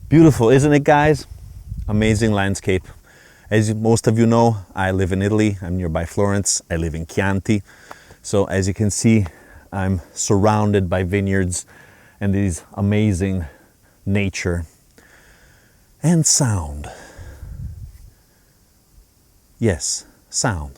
Beautiful, isn't it, guys? Amazing landscape. As most of you know, I live in Italy. I'm nearby Florence. I live in Chianti. So as you can see, I'm surrounded by vineyards and these amazing nature and sound. Yes, sound.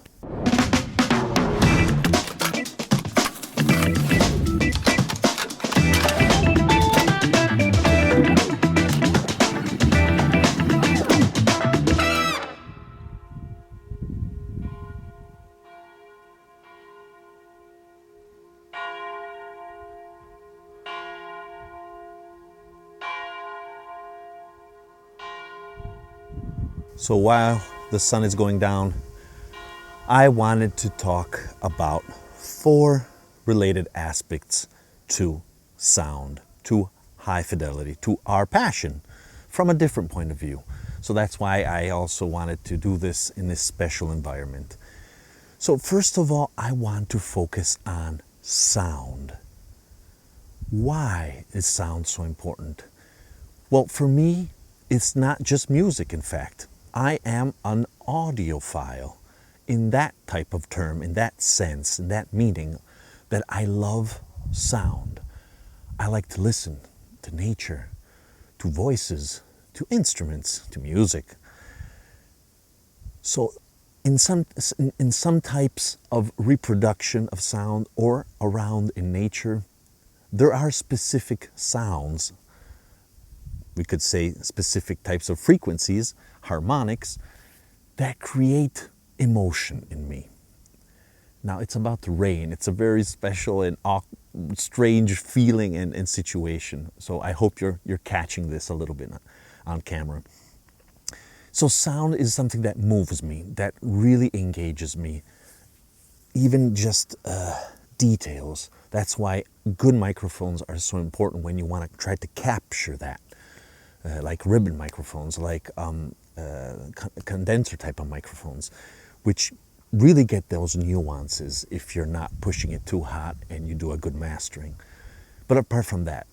So while the sun is going down, I wanted to talk about 4 related aspects to sound, to high fidelity, to our passion from a different point of view. So that's why I also wanted to do this in this special environment. So first of all, I want to focus on sound. Why is sound so important? Well, for me, it's not just music, in fact. I am an audiophile in that type of term, in that sense, in that meaning, that I love sound. I like to listen to nature, to voices, to instruments, to music. So in some types of reproduction of sound or around in nature, there are specific sounds. We could say specific types of frequencies, harmonics, that create emotion in me. Now it's about the rain. It's a very special and strange feeling and situation. So I hope you're catching this a little bit on camera. So sound is something that moves me, that really engages me. Even just details. That's why good microphones are so important when you want to try to capture that. Like ribbon microphones, like condenser type of microphones, which really get those nuances if you're not pushing it too hot and you do a good mastering. But apart from that,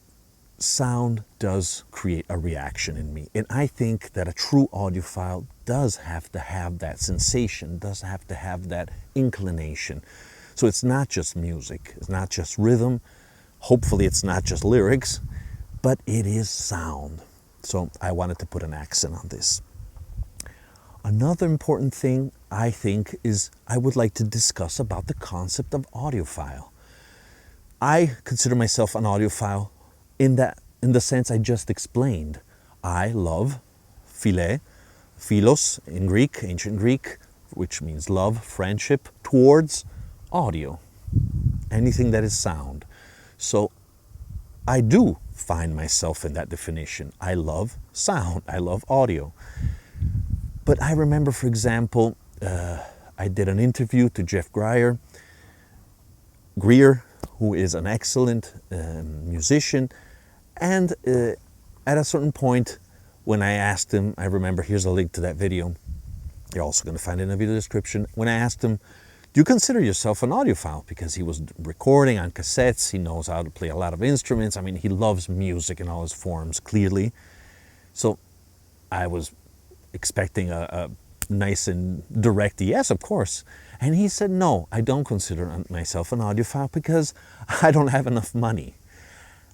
sound does create a reaction in me. And I think that a true audiophile does have to have that sensation, does have to have that inclination. So it's not just music, it's not just rhythm, hopefully it's not just lyrics, but it is sound. So I wanted to put an accent on this. Another important thing, I think, is I would like to discuss about the concept of audiophile. I consider myself an audiophile in the sense I just explained. I love philos in Greek, ancient Greek, which means love, friendship, towards audio, anything that is sound. So I do find myself in that definition. I love sound, I love audio. But I remember, for example, I did an interview to Jeff Greer, who is an excellent musician. And at a certain point, when I asked him, I remember, here's a link to that video. You're also going to find it in the video description. When I asked him, do you consider yourself an audiophile? Because he was recording on cassettes. He knows how to play a lot of instruments. I mean, he loves music in all its forms, clearly. So I was expecting a nice and direct yes, of course. And he said, no, I don't consider myself an audiophile because I don't have enough money.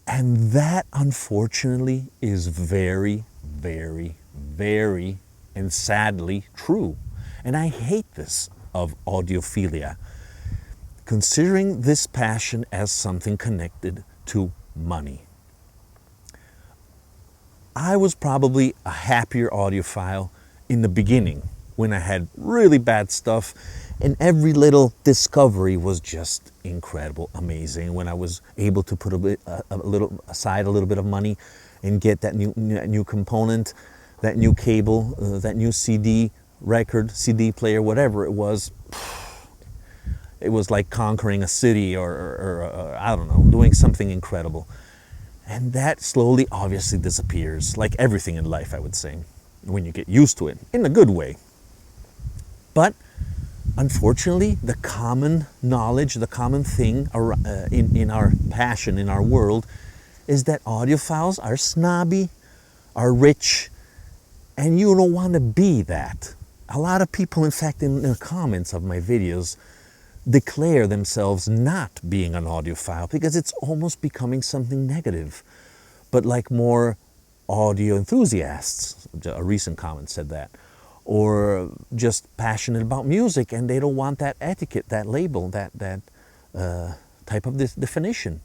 And that, unfortunately, is very, very, very, and sadly true. And I hate this of audiophilia, considering this passion as something connected to money. I was probably a happier audiophile in the beginning when I had really bad stuff and every little discovery was just incredible, amazing. When I was able to put a little bit of money and get that new component, that new cable, that new CD player, whatever it was like conquering a city or I don't know, doing something incredible. And that slowly, obviously, disappears, like everything in life, I would say, when you get used to it, in a good way. But unfortunately, the common knowledge, the common thing in our passion, in our world, is that audiophiles are snobby, are rich, and you don't want to be that. A lot of people, in fact, in the comments of my videos, declare themselves not being an audiophile because it's almost becoming something negative. But like more audio enthusiasts, a recent comment said that, or just passionate about music and they don't want that etiquette, that label, that type of this definition,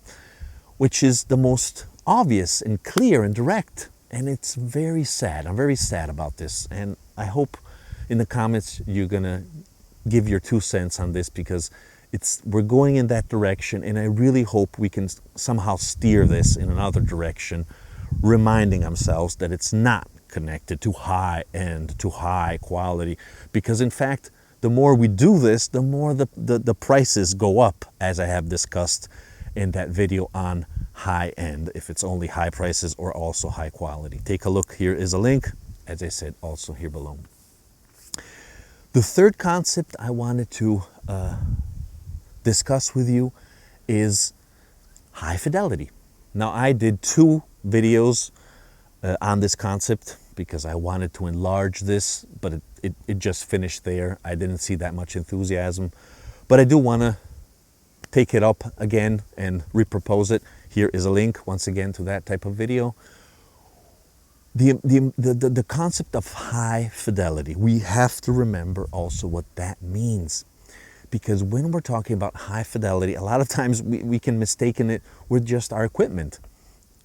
which is the most obvious and clear and direct. And it's very sad. I'm very sad about this. And I hope in the comments you're gonna give your 2 cents on this, because we're going in that direction, and I really hope we can somehow steer this in another direction, reminding ourselves that it's not connected to high end, to high quality, because in fact, the more we do this, the more the prices go up, as I have discussed in that video on high end, if it's only high prices or also high quality. Take a look. Here is a link, as I said, also here below. The third concept I wanted to discuss with you is high fidelity. Now, I did 2 videos on this concept because I wanted to enlarge this, but it just finished there. I didn't see that much enthusiasm, but I do want to take it up again and repropose it. Here is a link once again to that type of video. The concept of high fidelity, we have to remember also what that means. Because when we're talking about high fidelity, a lot of times we can mistaken it with just our equipment.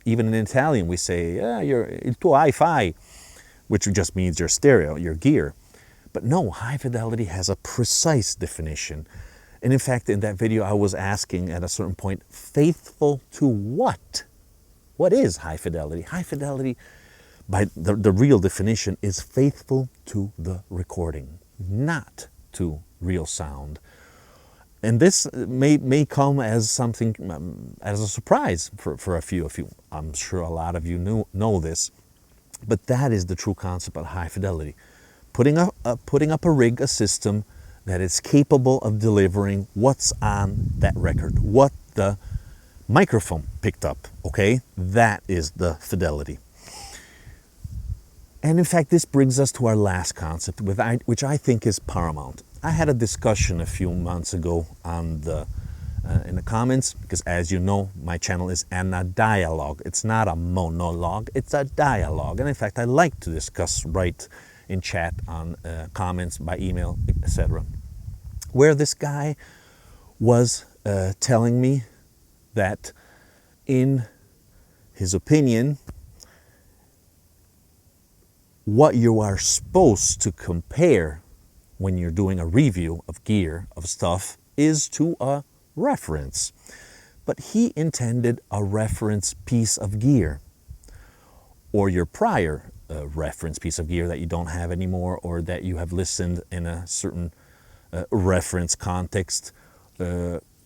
Even in Italian, we say, you're il tuo hi-fi, which just means your stereo, your gear. But no, high fidelity has a precise definition. And in fact, in that video, I was asking at a certain point, faithful to what? What is high fidelity? High fidelity, by the real definition, is faithful to the recording, not to real sound. And this may come as something, as a surprise for a few of you. I'm sure a lot of you know this, but that is the true concept of high fidelity. Putting up a rig, a system that is capable of delivering what's on that record, what the microphone picked up, okay? That is the fidelity. And in fact, this brings us to our last concept, which I think is paramount. I had a discussion a few months ago on in the comments, because as you know, my channel is a dialogue. It's not a monologue, it's a dialogue. And in fact, I like to discuss right in chat, on comments, by email, etc. Where this guy was telling me that in his opinion, what you are supposed to compare when you're doing a review of gear, of stuff, is to a reference. But he intended a reference piece of gear, or your prior reference piece of gear that you don't have anymore, or that you have listened in a certain reference context,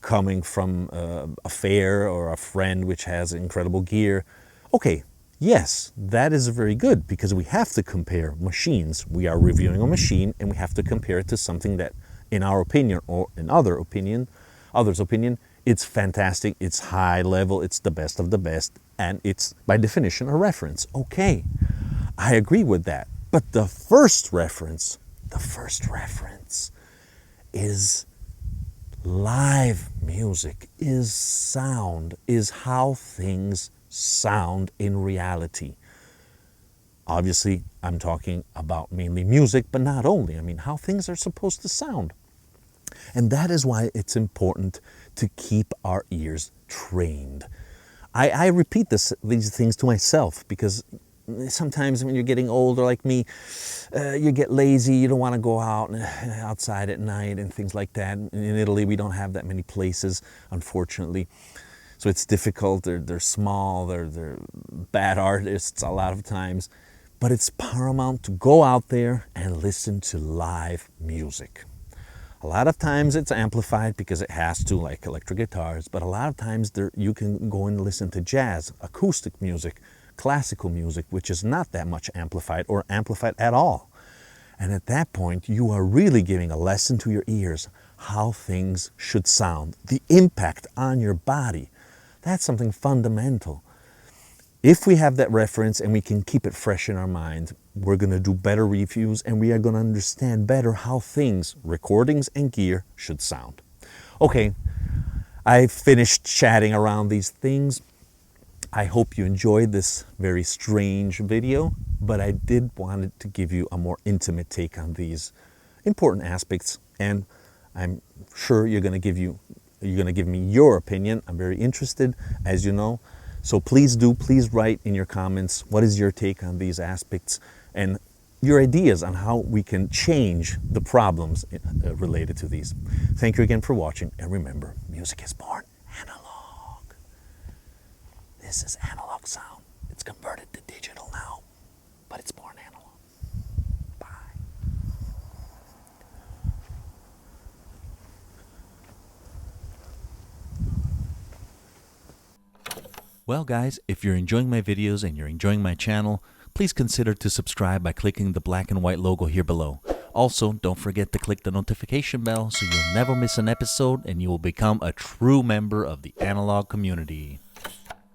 coming from a fair or a friend which has incredible gear. Okay, yes, that is very good, because we have to compare machines. We are reviewing a machine and we have to compare it to something that, in our opinion, or in others' opinion, it's fantastic, it's high level, it's the best of the best, and it's by definition a reference. Okay, I agree with that. But the first reference is live music, is sound, is how things sound in reality. Obviously, I'm talking about mainly music, but not only. I mean, how things are supposed to sound. And that is why it's important to keep our ears trained. I repeat these things to myself, because sometimes when you're getting older like me, you get lazy, you don't want to go outside at night and things like that. In Italy, we don't have that many places, unfortunately. So it's difficult. They're small, they're bad artists a lot of times. But it's paramount to go out there and listen to live music. A lot of times it's amplified because it has to, like electric guitars, but a lot of times you can go and listen to jazz, acoustic music, classical music, which is not that much amplified or amplified at all. And at that point, you are really giving a lesson to your ears how things should sound, the impact on your body. That's something fundamental. If we have that reference and we can keep it fresh in our mind, we're going to do better reviews and we are going to understand better how things, recordings and gear, should sound. Okay, I finished chatting around these things. I hope you enjoyed this very strange video, but I did want to give you a more intimate take on these important aspects, and I'm sure you're going to give me your opinion. I'm very interested, as you know. So please write in your comments, what is your take on these aspects and your ideas on how we can change the problems related to these. Thank you again for watching, and remember, music is born analog. This is analog sound. It's converted to digital now, but it's born analog. Bye. Well guys, if you're enjoying my videos and you're enjoying my channel, please consider to subscribe by clicking the black and white logo here below. Also, don't forget to click the notification bell so you'll never miss an episode and you will become a true member of the analog community.